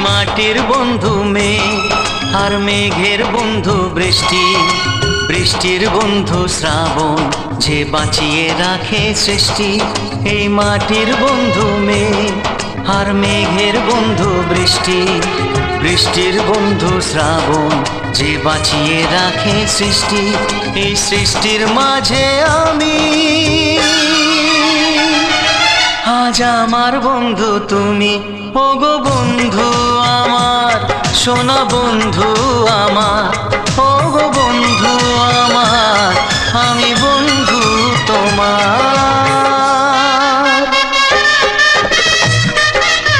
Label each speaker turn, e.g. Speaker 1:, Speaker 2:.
Speaker 1: মাটির বন্ধু মেঘ, আর মেঘের বন্ধু বৃষ্টি, বৃষ্টির বন্ধু শ্রাবণ, যে বাঁচিয়ে রাখে সৃষ্টি। এই মাটির বন্ধু মেঘ, আর মেঘের বন্ধু বৃষ্টি, বৃষ্টির বন্ধু শ্রাবণ, যে বাঁচিয়ে রাখে সৃষ্টি। এই সৃষ্টির মাঝে আমি, আজ আমার বন্ধু তুমি। ওগো বন্ধু আমার, সোনা বন্ধু আমার, ওগো বন্ধু আমার, আমি বন্ধু তোমার।